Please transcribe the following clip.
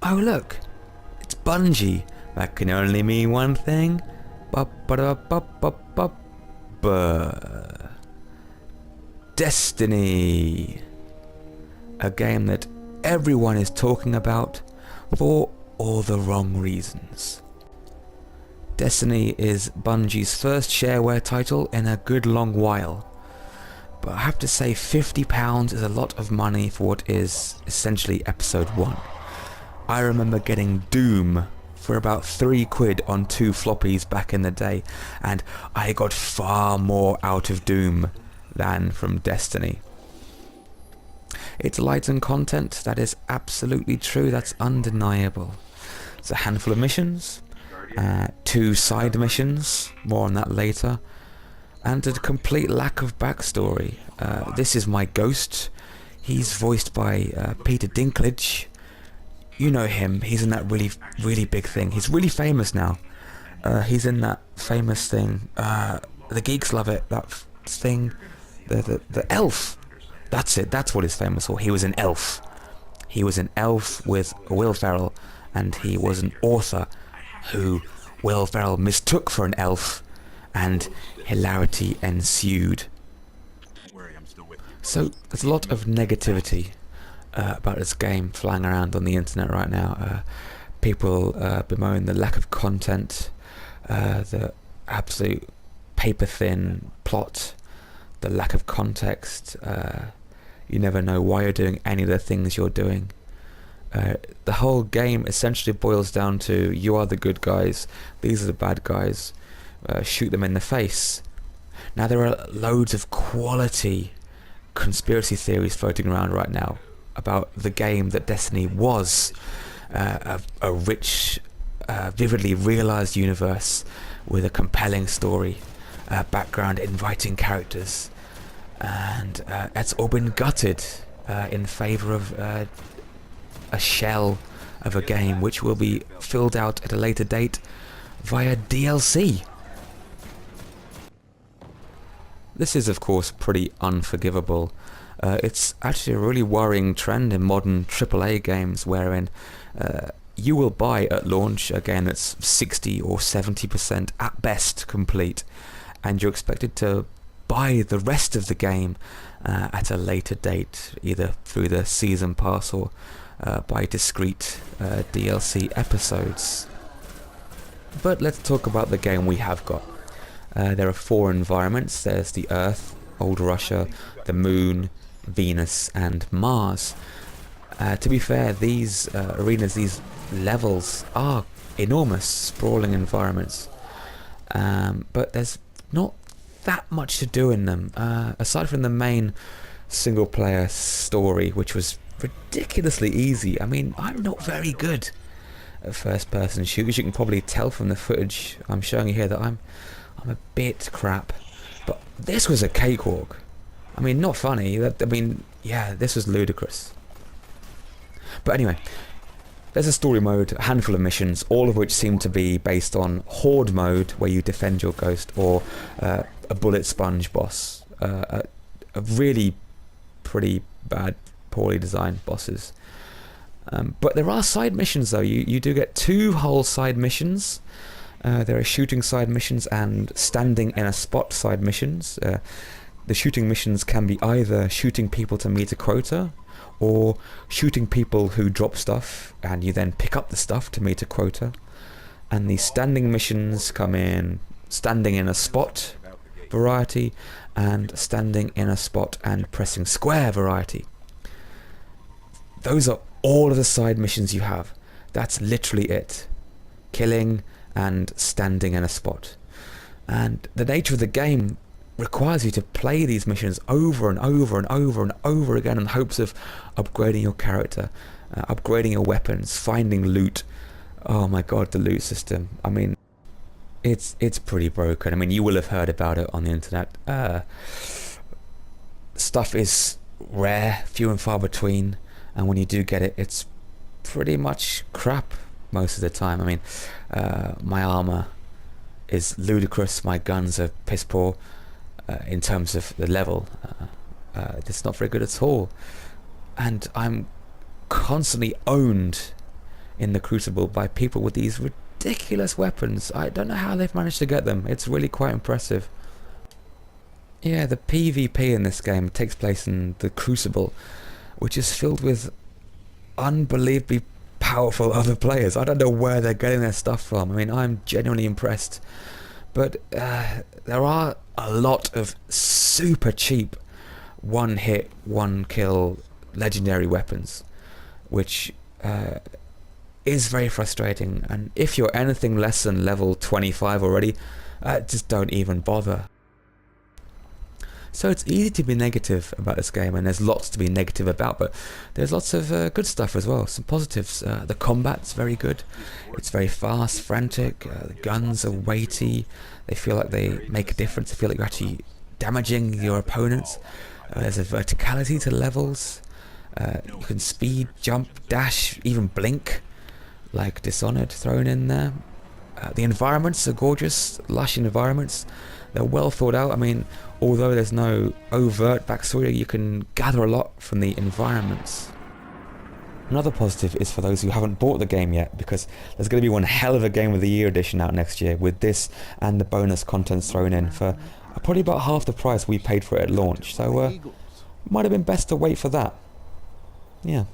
Oh look, it's Bungie. That can only mean one thing. Ba-ba-da-ba-ba-ba-ba. Destiny. A game that everyone is talking about for all the wrong reasons. Destiny is Bungie's first shareware title in a good long while. But I have to say £50 is a lot of money for what is essentially episode 1. I remember getting Doom for about £3 on 2 floppies back in the day, and I got far more out of Doom than from Destiny. It's light on content, that is absolutely true, that's undeniable. It's a handful of missions, 2 side missions, more on that later, and a complete lack of backstory. This is my ghost. He's voiced by Peter Dinklage. You know him, he's in that really big thing. He's really famous now. He's in that famous thing. The geeks love it, that thing. The Elf. That's it, that's what he's famous for. He was an elf. He was an elf with Will Ferrell, and he was an author who Will Ferrell mistook for an elf, and hilarity ensued. So there's a lot of negativity about this game flying around on the internet right now. People bemoan the lack of content, the absolute paper-thin plot, the lack of context. You never know why you're doing any of the things you're doing. The whole game essentially boils down to you are the good guys, these are the bad guys, shoot them in the face. Now there are loads of quality conspiracy theories floating around right now about the game that Destiny was, a rich, vividly realised universe with a compelling story, background, inviting characters, and it's all been gutted in favour of a shell of a game which will be filled out at a later date via DLC. This is of course pretty unforgivable. It's actually a really worrying trend in modern AAA games wherein you will buy at launch a game that's 60 or 70% at best complete, and you're expected to buy the rest of the game at a later date, either through the season pass or by discrete DLC episodes. But let's talk about the game we have got. There are 4 environments. There's the Earth, Old Russia, the Moon, Venus and Mars. To be fair, these arenas, these levels are enormous, sprawling environments. But there's not that much to do in them, aside from the main single player story, which was ridiculously easy. I mean, I'm not very good at first person shooters. You can probably tell from the footage I'm showing you here that I'm a bit crap, but this was a cakewalk. I mean, not funny, yeah, this was ludicrous. But anyway, there's a story mode, a handful of missions, all of which seem to be based on horde mode, where you defend your ghost, or a bullet sponge boss. A really pretty bad, poorly designed bosses. But there are side missions though. You do get 2 whole side missions. There are shooting side missions and standing in a spot side missions. The shooting missions can be either shooting people to meet a quota, or shooting people who drop stuff and you then pick up the stuff to meet a quota. And the standing missions come in standing in a spot variety and standing in a spot and pressing square variety. Those are all of the side missions you have. That's literally it. Killing and standing in a spot. And the nature of the game requires you to play these missions over and over and over and over again in hopes of upgrading your character, upgrading your weapons, finding loot. Oh my god, the loot system. I mean, it's pretty broken. I mean, you will have heard about it on the internet. Stuff is rare, few and far between, and when you do get it, it's pretty much crap most of the time. I mean, my armor is ludicrous, my guns are piss poor in terms of the level. It's not very good at all, and I'm constantly owned in the Crucible by people with these ridiculous weapons. I don't know how they've managed to get them. It's really quite impressive. Yeah, the PvP in this game takes place in the Crucible, which is filled with unbelievably powerful other players. I don't know where they're getting their stuff from. I mean, I'm genuinely impressed. But there are a lot of super cheap one hit, one kill legendary weapons, which is very frustrating. And if you're anything less than level 25 already, just don't even bother. So it's easy to be negative about this game, and there's lots to be negative about, but there's lots of good stuff as well, some positives. The combat's very good, it's very fast, frantic, the guns are weighty, they feel like they make a difference, they feel like you're actually damaging your opponents. There's a verticality to levels, you can speed, jump, dash, even blink, like Dishonored thrown in there. The environments are gorgeous, lush environments. They're well thought out. I mean, although there's no overt backstory, you can gather a lot from the environments. Another positive is for those who haven't bought the game yet, because there's going to be one hell of a Game of the Year edition out next year with this and the bonus contents thrown in for probably about half the price we paid for it at launch. So might have been best to wait for that. Yeah.